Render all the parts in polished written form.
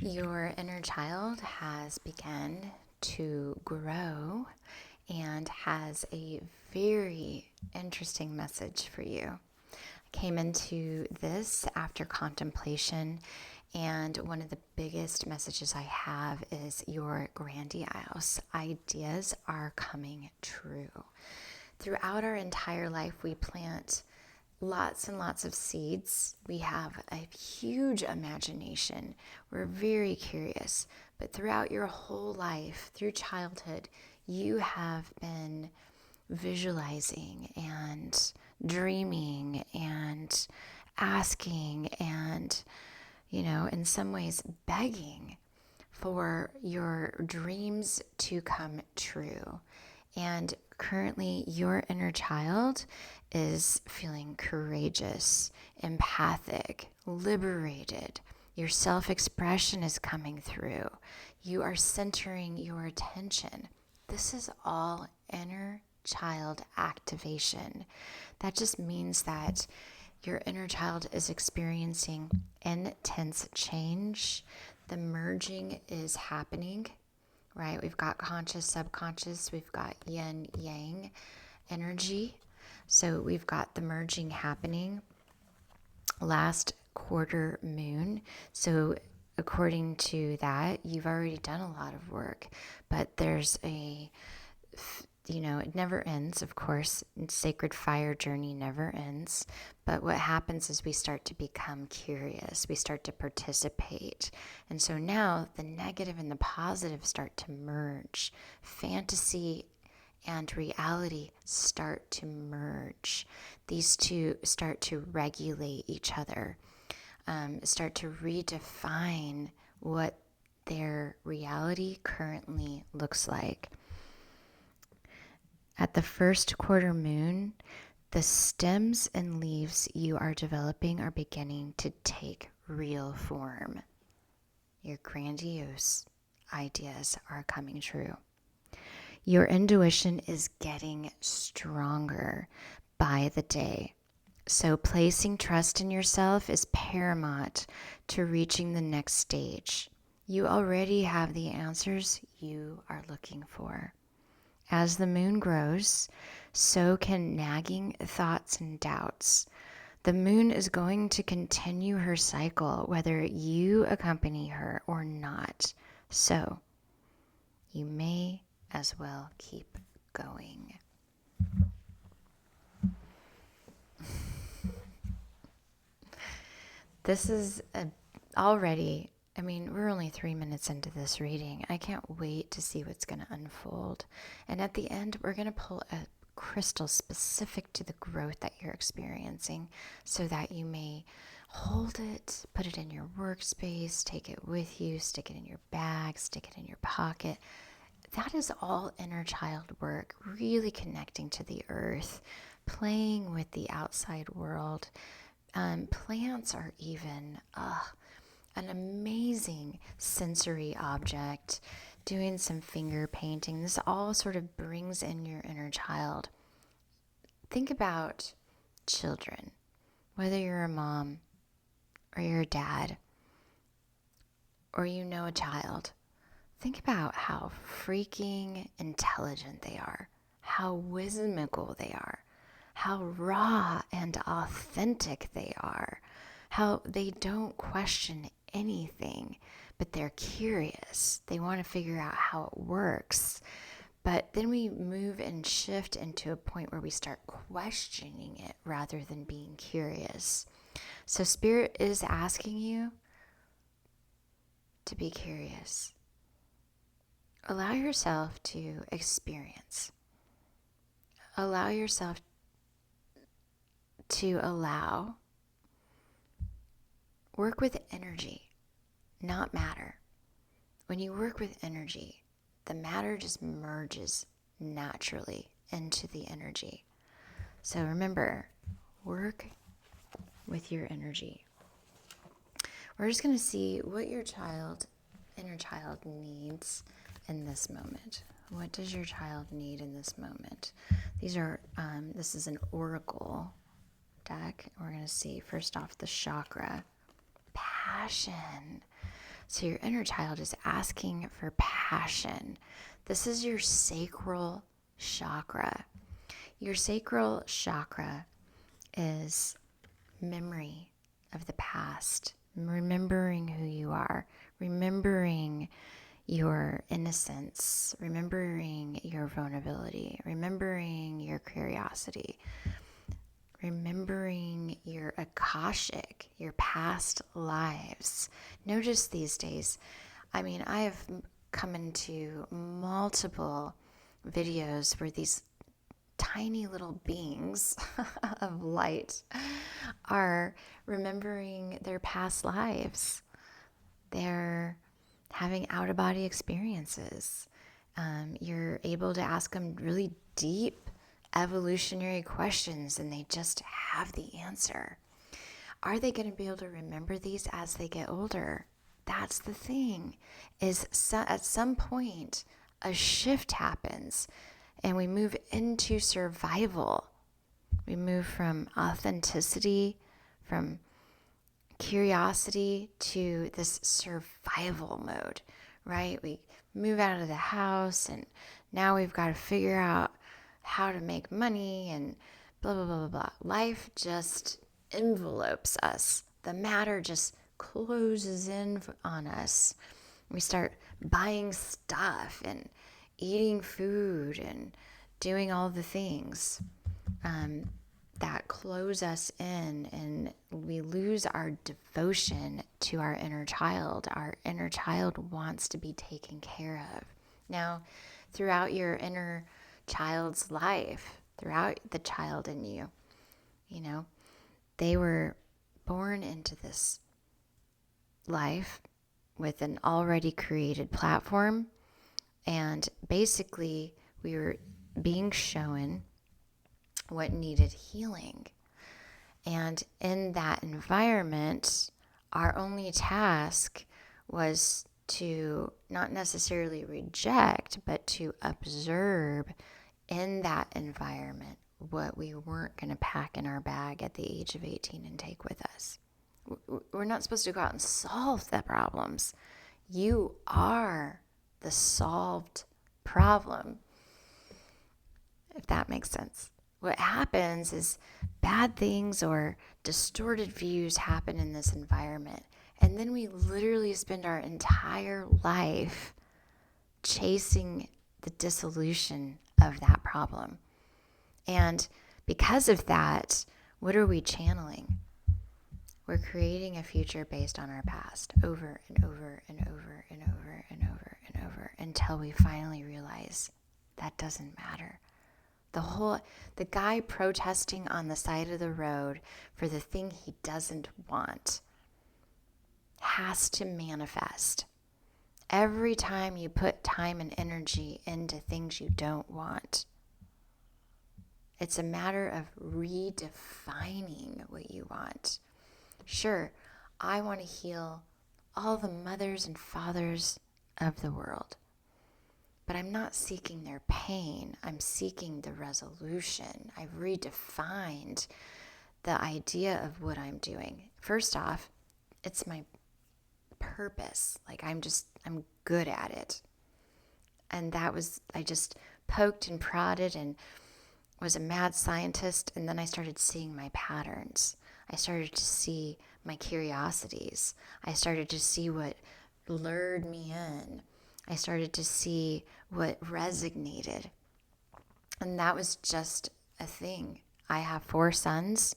Your inner child has begun to grow and has a very interesting message for you. I came into this after contemplation, and one of the biggest messages I have is your grandiose ideas are coming true. Throughout our entire life, we plant lots and lots of seeds. We have a huge imagination. We're very curious. But throughout your whole life, through childhood, you have been visualizing and dreaming and asking and, in some ways begging for your dreams to come true. And currently, your inner child is feeling courageous, empathic, liberated. Your self expression is coming through. You are centering your attention. This is all inner child activation. That just means that your inner child is experiencing intense change. The merging is happening, right? We've got conscious, subconscious, we've got yin, yang energy. So we've got the merging happening last quarter moon. So according to that, you've already done a lot of work, but there's it never ends, of course. Sacred fire journey never ends. But what happens is we start to become curious. We start to participate. And so now the negative and the positive start to merge. Fantasy and reality start to merge. These two start to regulate each other, start to redefine what their reality currently looks like. At the first quarter moon, the stems and leaves you are developing are beginning to take real form. Your grandiose ideas are coming true. Your intuition is getting stronger by the day. So placing trust in yourself is paramount to reaching the next stage. You already have the answers you are looking for. As the moon grows, so can nagging thoughts and doubts. The moon is going to continue her cycle whether you accompany her or not. So you may as well keep going. This is already, we're only 3 minutes into this reading. I can't wait to see what's going to unfold. And at the end, we're going to pull a crystal specific to the growth that you're experiencing so that you may hold it, put it in your workspace, take it with you, stick it in your bag, stick it in your pocket. That is all inner child work, really connecting to the earth, playing with the outside world. Plants are even an amazing sensory object. Doing some finger painting. This all sort of brings in your inner child. Think about children, whether you're a mom or you're a dad or a child. Think about how freaking intelligent they are, how whimsical they are, how raw and authentic they are, how they don't question anything, but they're curious. They want to figure out how it works. But then we move and shift into a point where we start questioning it rather than being curious. So Spirit is asking you to be curious. Allow yourself to experience. Allow yourself to allow. Work with energy, not matter. When you work with energy, the matter just merges naturally into the energy. So remember, work with your energy. We're just going to see what your inner child needs in this moment. What does your child need in this moment? This is an oracle deck. We're going to see first off the chakra. Passion. So your inner child is asking for passion. This is your sacral chakra. Your sacral chakra is memory of the past, remembering who you are, remembering your innocence, remembering your vulnerability, remembering your curiosity, remembering your akashic, your past lives. Notice these days, I mean, I have come into multiple videos where these tiny little beings of light are remembering their past lives. They're having out-of-body experiences. You're able to ask them really deep evolutionary questions and they just have the answer. Are they going to be able to remember these as they get older? That's the thing, is at some point a shift happens and we move into survival. We move from authenticity, from curiosity to this survival mode, right? We move out of the house and now we've got to figure out how to make money and blah, blah, blah, blah, blah. Life just envelopes us. The matter just closes in on us. We start buying stuff and eating food and doing all the things that close us in, and we lose our devotion to our inner child. Our inner child wants to be taken care of. Now, throughout your inner child's life, throughout the child in you, they were born into this life with an already created platform, and basically we were being shown what needed healing. And in that environment, our only task was to not necessarily reject, but to observe in that environment what we weren't going to pack in our bag at the age of 18 and take with us. We're not supposed to go out and solve the problems. You are the solved problem, if that makes sense. What happens is bad things or distorted views happen in this environment. And then we literally spend our entire life chasing the dissolution of that problem. And because of that, what are we channeling? We're creating a future based on our past over and over and over and over and over and over until we finally realize that doesn't matter. The guy protesting on the side of the road for the thing he doesn't want has to manifest. Every time you put time and energy into things you don't want, it's a matter of redefining what you want. Sure, I want to heal all the mothers and fathers of the world. But I'm not seeking their pain. I'm seeking the resolution. I've redefined the idea of what I'm doing. First off, it's my purpose. Like I'm good at it. And I just poked and prodded and was a mad scientist. And then I started seeing my patterns. I started to see my curiosities. I started to see what lured me in. I started to see what resonated. And that was just a thing. I have 4 sons,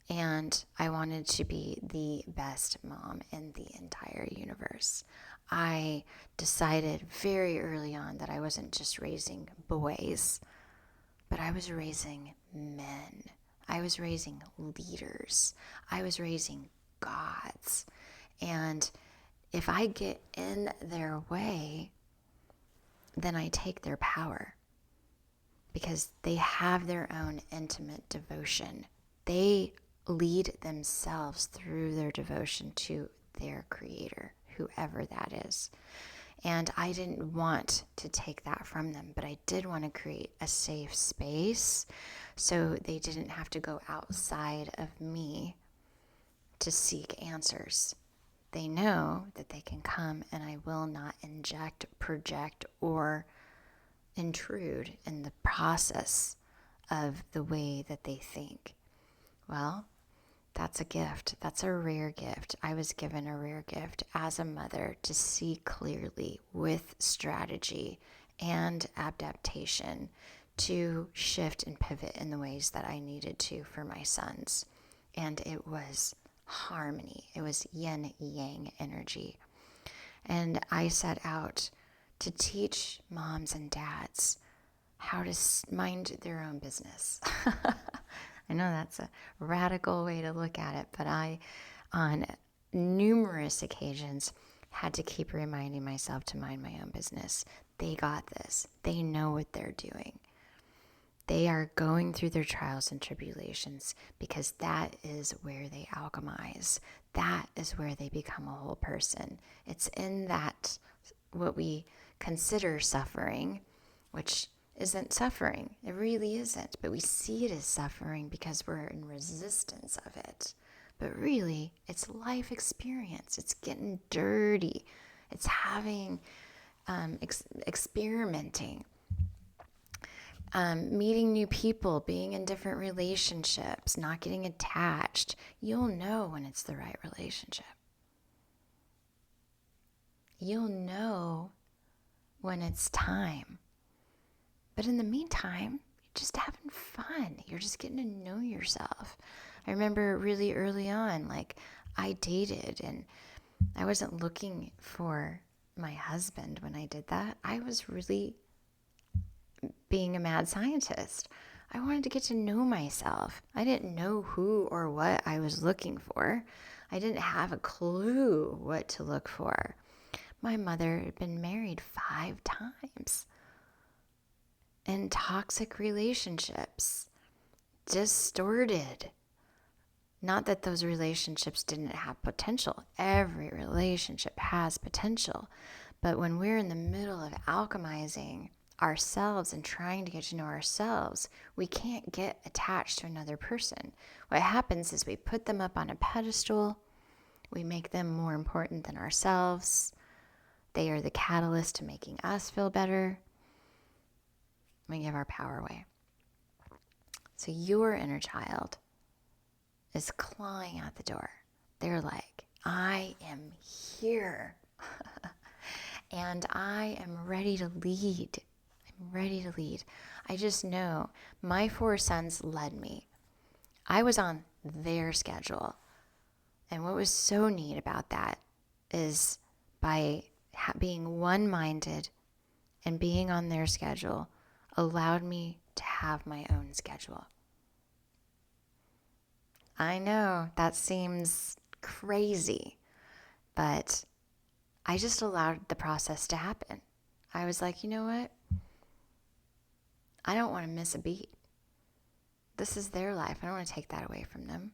and I wanted to be the best mom in the entire universe. I decided very early on that I wasn't just raising boys, but I was raising men. I was raising leaders. I was raising gods. And if I get in their way, then I take their power because they have their own intimate devotion. They lead themselves through their devotion to their creator, whoever that is. And I didn't want to take that from them, but I did want to create a safe space so they didn't have to go outside of me to seek answers. they know that they can come and I will not inject, project, or intrude in the process of the way that they think. Well, that's a gift. That's a rare gift. I was given a rare gift as a mother to see clearly with strategy and adaptation to shift and pivot in the ways that I needed to for my sons. And it was harmony. It was yin yang energy. And I set out to teach moms and dads how to mind their own business. I know that's a radical way to look at it, but I, on numerous occasions, had to keep reminding myself to mind my own business. They got this. They know what they're doing. They are going through their trials and tribulations because that is where they alchemize. That is where they become a whole person. It's in that, what we consider suffering, which isn't suffering. It really isn't. But we see it as suffering because we're in resistance of it. But really, it's life experience. It's getting dirty. It's having, experimenting. Meeting new people, being in different relationships, not getting attached. You'll know when it's the right relationship. You'll know when it's time. But in the meantime, you're just having fun. You're just getting to know yourself. I remember really early on, like I dated and I wasn't looking for my husband when I did that. I was really being a mad scientist. I wanted to get to know myself. I didn't know who or what I was looking for. I didn't have a clue what to look for. My mother had been married 5 times. In toxic relationships, distorted. Not that those relationships didn't have potential. Every relationship has potential. But when we're in the middle of alchemizing ourselves and trying to get to know ourselves, we can't get attached to another person. What happens is we put them up on a pedestal. We make them more important than ourselves. They are the catalyst to making us feel better. We give our power away. So your inner child is clawing at the door. They're like, I am here. And I am ready to lead. I'm ready to lead. I just know my 4 sons led me. I was on their schedule. And what was so neat about that is by being one-minded and being on their schedule allowed me to have my own schedule. I know that seems crazy, but I just allowed the process to happen. I was like, you know what? I don't want to miss a beat. This is their life. I don't want to take that away from them.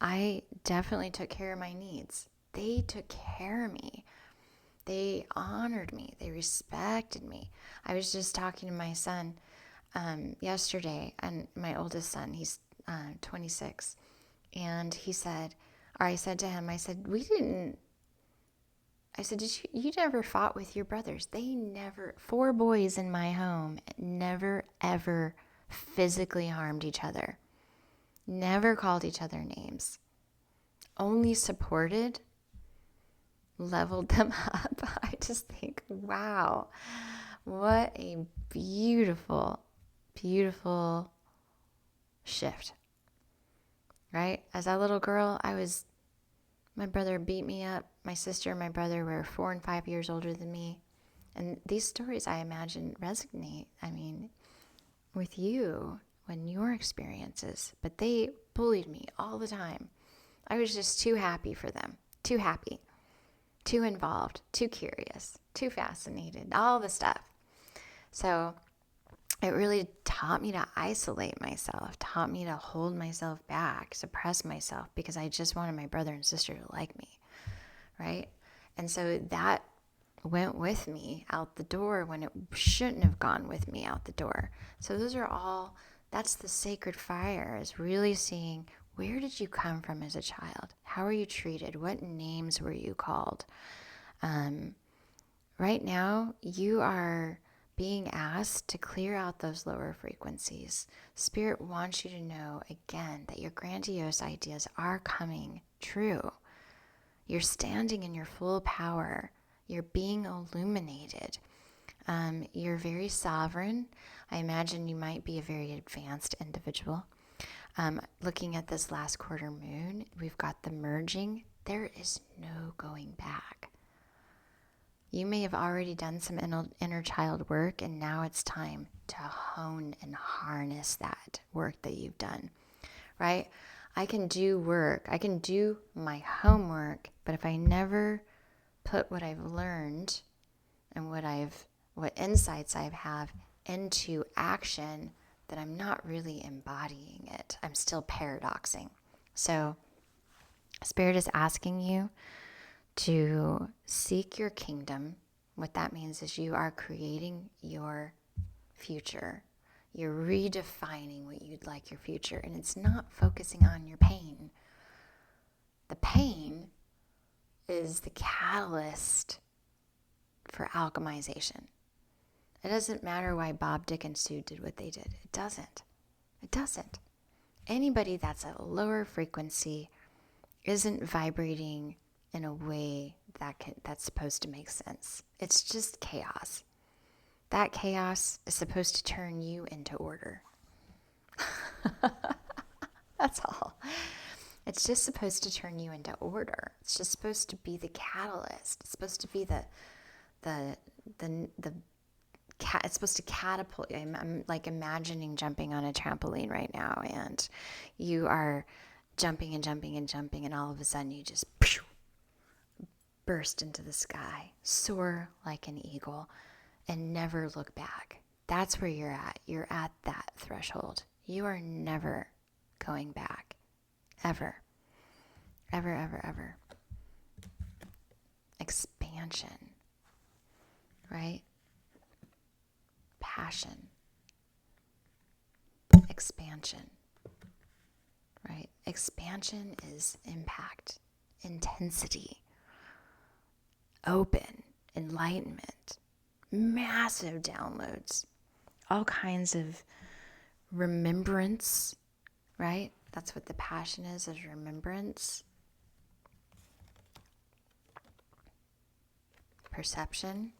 I definitely took care of my needs. They took care of me. They honored me. They respected me. I was just talking to my son yesterday, and my oldest son, he's 26. And he said, or I said to him, I said, you never fought with your brothers? They never, 4 boys in my home, never ever physically harmed each other. Never called each other names. Only supported, leveled them up. I just think, wow, what a beautiful, beautiful shift. Right? As a little girl, my brother beat me up. My sister and my brother were 4 and 5 years older than me. And these stories, I imagine, resonate, with you when your experiences. But they bullied me all the time. I was just too happy for them. Too happy. Too involved. Too curious. Too fascinated. All the stuff. So it really taught me to isolate myself, taught me to hold myself back, suppress myself, because I just wanted my brother and sister to like me, right? And so that went with me out the door when it shouldn't have gone with me out the door. So that's the sacred fire, is really seeing Where did you come from as a child? How were you treated? What names were you called? Right now, you are being asked to clear out those lower frequencies. Spirit wants you to know again that your grandiose ideas are coming true. You're standing in your full power. You're being illuminated. You're very sovereign. I imagine you might be a very advanced individual. Looking at this last quarter moon, we've got the merging. There is no going back. You may have already done some inner child work, and now it's time to hone and harness that work that you've done, right? I can do work. I can do my homework, but if I never put what I've learned and what insights I have into action, then I'm not really embodying it. I'm still paradoxing. So Spirit is asking you to seek your kingdom. What that means is you are creating your future. You're redefining what you'd like your future, and it's not focusing on your pain. The pain is the catalyst for alchemization. It doesn't matter why Bob, Dick, and Sue did what they did. It doesn't. It doesn't. Anybody that's at a lower frequency isn't vibrating in a way that's supposed to make sense. It's just chaos. That chaos is supposed to turn you into order. That's all. It's just supposed to turn you into order. It's just supposed to be the catalyst. It's supposed to be it's supposed to catapult you. I'm like imagining jumping on a trampoline right now, and you are jumping and jumping and jumping, and all of a sudden you just burst into the sky, soar like an eagle, and never look back. That's where you're at. You're at that threshold. You are never going back. Ever. Ever, ever, ever. Expansion. Right? Passion. Expansion. Right? Expansion is impact, intensity, open, enlightenment, massive downloads, all kinds of remembrance, right? That's what the passion is remembrance. Perception.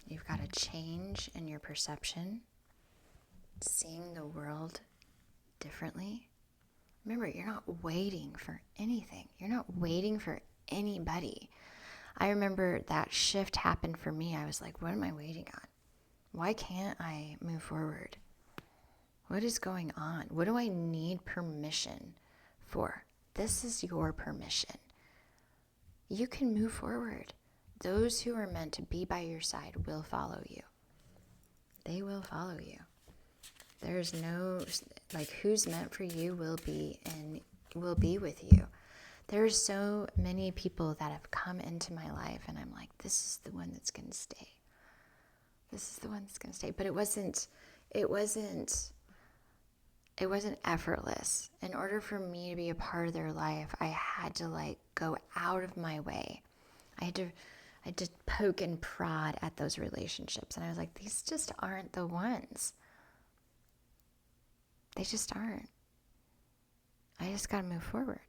You've got a change in your perception, seeing the world differently. Remember, you're not waiting for anything. You're not waiting for anybody. I remember that shift happened for me. I was like, what am I waiting on? Why can't I move forward? What is going on? What do I need permission for? This is your permission. You can move forward. Those who are meant to be by your side will follow you. They will follow you. There's no, who's meant for you will be with you. There's so many people that have come into my life, and I'm like, this is the one that's going to stay. This is the one that's going to stay. But it wasn't effortless. In order for me to be a part of their life, I had to go out of my way. I had to poke and prod at those relationships. And I was like, these just aren't the ones. They just aren't. I just got to move forward.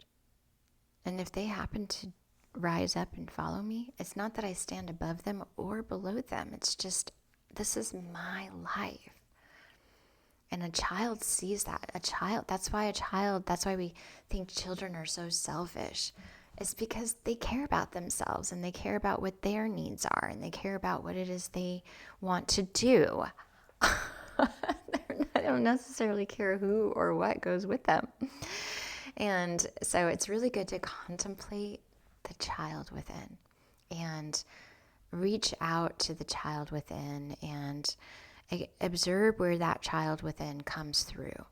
And if they happen to rise up and follow me, it's not that I stand above them or below them. It's just, this is my life. And a child sees that. That's why we think children are so selfish. It's because they care about themselves, and they care about what their needs are, and they care about what it is they want to do. They don't necessarily care who or what goes with them. And so it's really good to contemplate the child within and reach out to the child within and observe where that child within comes through.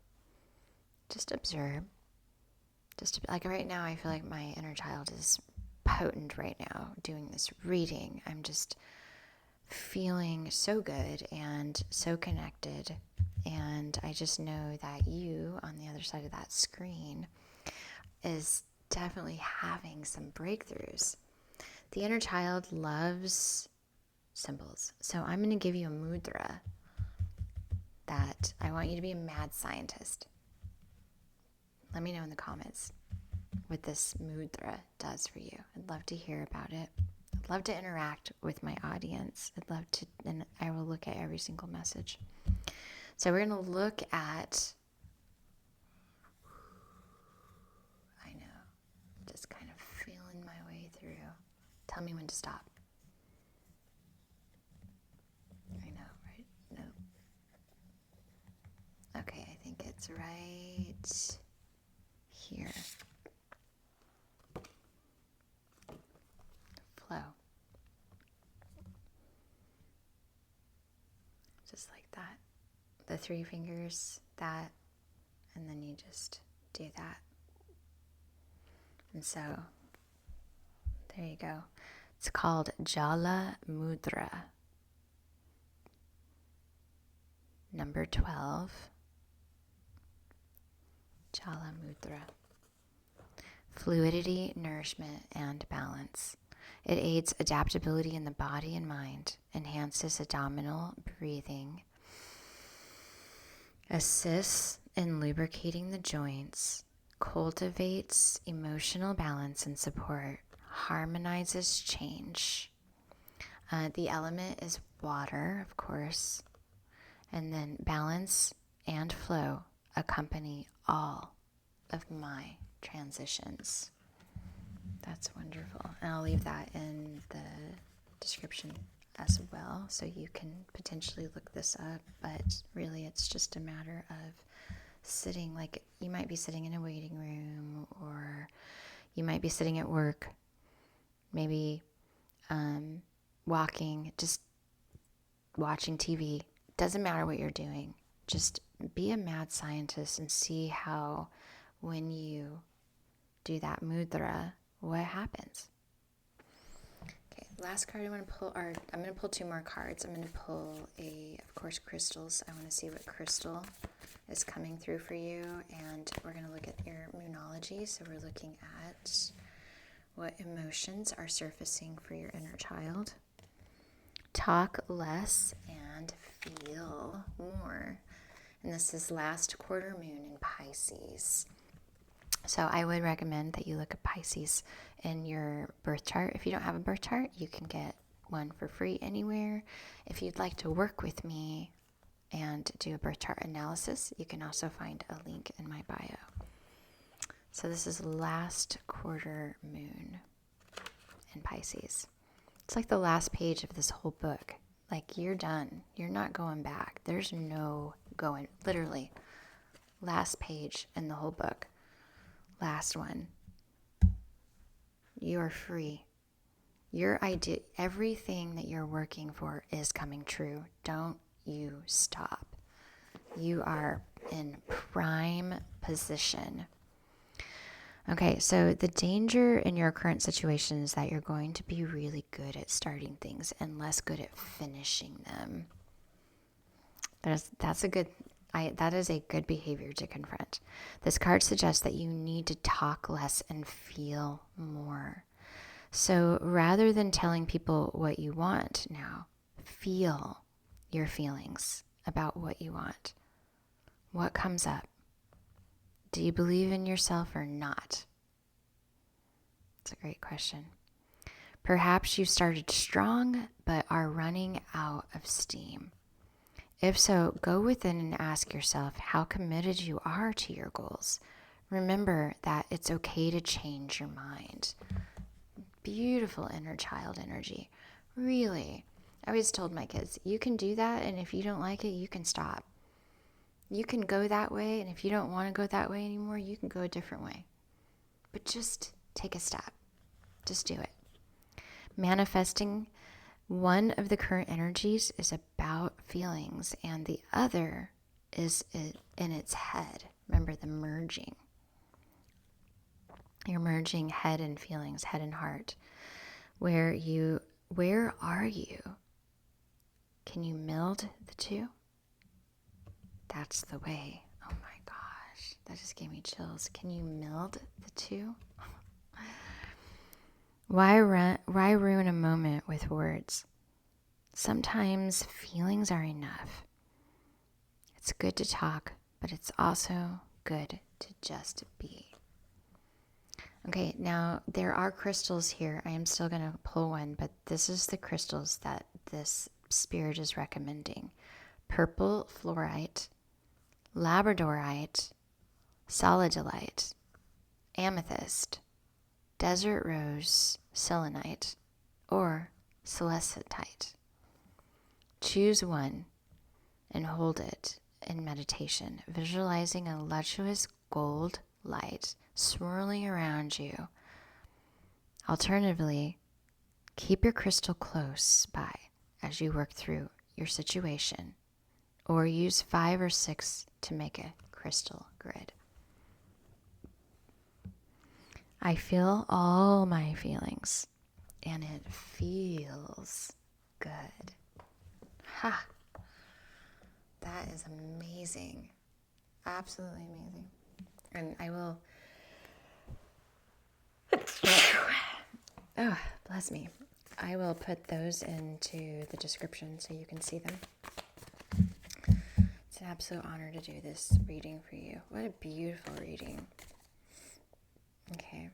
Just observe. Like right now, I feel like my inner child is potent right now doing this reading. I'm just feeling so good and so connected. And I just know that you on the other side of that screen is definitely having some breakthroughs. The inner child loves symbols. So I'm going to give you a mudra that I want you to be a mad scientist. Let me know in the comments what this mudra does for you. I'd love to hear about it. I'd love to interact with my audience. I'd love to, and I will look at every single message. So we're going to look at, I know, just kind of feeling my way through. Tell me when to stop. I know, right? No. Okay, I think it's right here. Flow. Just like that. The 3 fingers, that, and then you just do that. And so, there you go. It's called Jala Mudra. Number 12. Jala Mudra. Fluidity, nourishment, and balance. It aids adaptability in the body and mind, enhances abdominal breathing, assists in lubricating the joints, cultivates emotional balance and support, harmonizes change. The element is water, of course, and then balance and flow accompany all of my transitions. That's wonderful. And I'll leave that in the description as well, so you can potentially look this up. But really, it's just a matter of sitting, like you might be sitting in a waiting room, or you might be sitting at work, maybe walking, just watching TV. Doesn't matter what you're doing. Just be a mad scientist and see how when you do that mudra, what happens. Okay, last card I want to pull, or I'm going to pull 2 more cards. I'm going to pull of course, crystals. I want to see what crystal is coming through for you, and we're going to look at your moonology. So we're looking at what emotions are surfacing for your inner child. Talk less and feel more. And this is last quarter moon in Pisces. So I would recommend that you look at Pisces in your birth chart. If you don't have a birth chart, you can get one for free anywhere. If you'd like to work with me and do a birth chart analysis, you can also find a link in my bio. So this is last quarter moon in Pisces. It's like the last page of this whole book. Like, you're done. You're not going back. There's no going. Literally, last page in the whole book. Last one. You are free. Your idea, everything that you're working for is coming true. Don't you stop. You are in prime position. Okay, so the danger in your current situation is that you're going to be really good at starting things and less good at finishing them. That is a good behavior to confront. This card suggests that you need to talk less and feel more. So rather than telling people what you want now, feel your feelings about what you want. What comes up? Do you believe in yourself or not? It's a great question. Perhaps you started strong but are running out of steam. If so, go within and ask yourself how committed you are to your goals. Remember that it's okay to change your mind. Beautiful inner child energy. Really. I always told my kids, you can do that, and if you don't like it, you can stop. You can go that way, and if you don't want to go that way anymore, you can go a different way. But just take a step. Just do it. Manifesting, one of the current energies is about feelings, and the other is in its head. Remember the merging. You're merging head and feelings, head and heart. Where are you? Can you meld the two? That's the way. Oh my gosh, that just gave me chills. Can you meld the two? Why ruin a moment with words? Sometimes feelings are enough. It's good to talk, but it's also good to just be. Okay, now there are crystals here. I am still going to pull one, but this is the crystals that this spirit is recommending. Purple fluoride, Labradorite, Sodalite, Amethyst, desert rose, selenite, or Celestite. Choose one and hold it in meditation, visualizing a luscious gold light swirling around you. Alternatively, keep your crystal close by as you work through your situation, or use 5 or 6 to make a crystal grid. I feel all my feelings, and it feels good. Ha! That is amazing. Absolutely amazing. And I will... Oh, bless me. I will put those into the description so you can see them. It's an absolute honor to do this reading for you. What a beautiful reading. Okay.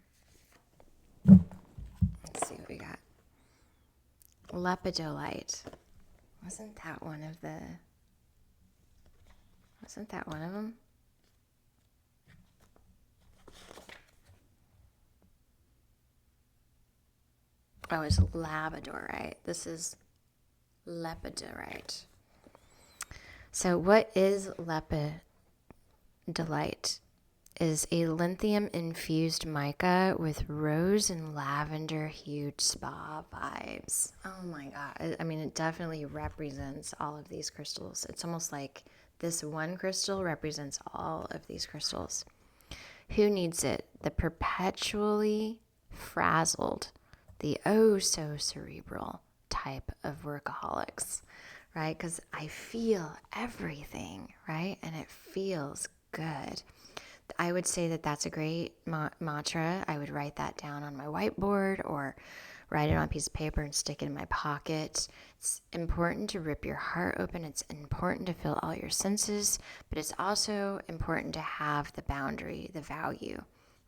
Let's see what we got. Lepidolite. Wasn't that one of them? Oh, it's Labradorite. This is Lepidolite. So what is Lepidolite? Is a lithium-infused mica with rose and lavender-hued spa vibes. Oh my God. I mean, it definitely represents all of these crystals. It's almost like this one crystal represents all of these crystals. Who needs it? The perpetually frazzled, the oh-so-cerebral type of workaholics, right? Because I feel everything, right? And it feels good. I would say that that's a great mantra. I would write that down on my whiteboard or write it on a piece of paper and stick it in my pocket. It's important to rip your heart open. It's important to feel all your senses, but it's also important to have the boundary, the value,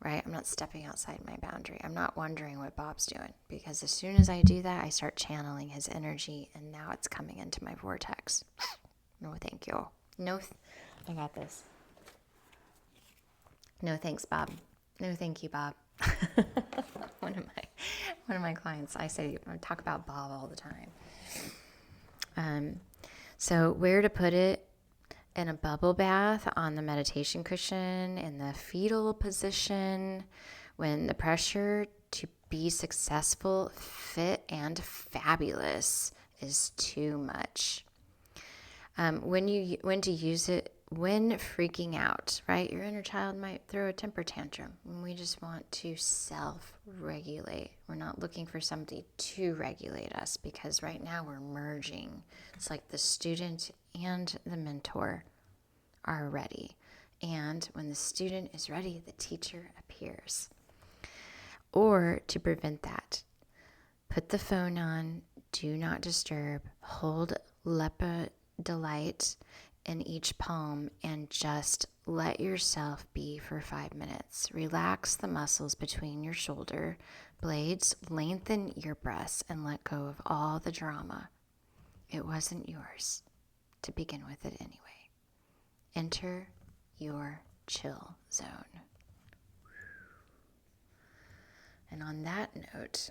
right? I'm not stepping outside my boundary. I'm not wondering what Bob's doing, because as soon as I do that, I start channeling his energy, and now it's coming into my vortex. No, thank you. I got this. No, thanks, Bob. No, thank you, Bob. One of my clients, I talk about Bob all the time. So where to put it? In a bubble bath, on the meditation cushion, in the fetal position, when the pressure to be successful, fit, and fabulous is too much. When to use it? When freaking out, right? Your inner child might throw a temper tantrum, and we just want to self-regulate. We're not looking for somebody to regulate us, because right now we're merging. It's like the student and the mentor are ready. And when the student is ready, the teacher appears. Or to prevent that, put the phone on, do not disturb, hold Lepidolite in each palm, and just let yourself be for 5 minutes. Relax the muscles between your shoulder blades, lengthen your breaths, and let go of all the drama. It wasn't yours to begin with it anyway. Enter your chill zone. And on that note,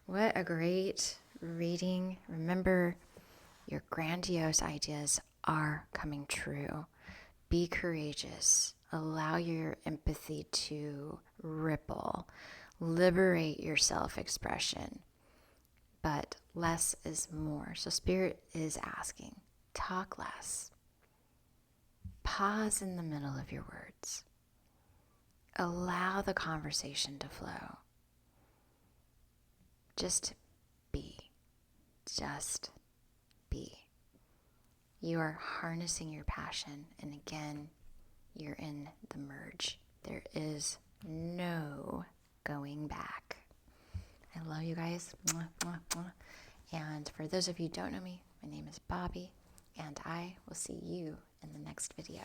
what a great reading. Remember, your grandiose ideas are coming true. Be courageous. Allow your empathy to ripple. Liberate your self-expression. But less is more. So Spirit is asking, talk less. Pause in the middle of your words. Allow the conversation to flow. Just be. Just You are harnessing your passion. And again, you're in the merge. There is no going back. I love you guys. Mwah, mwah, mwah. And for those of you who don't know me, my name is Bobby, and I will see you in the next video.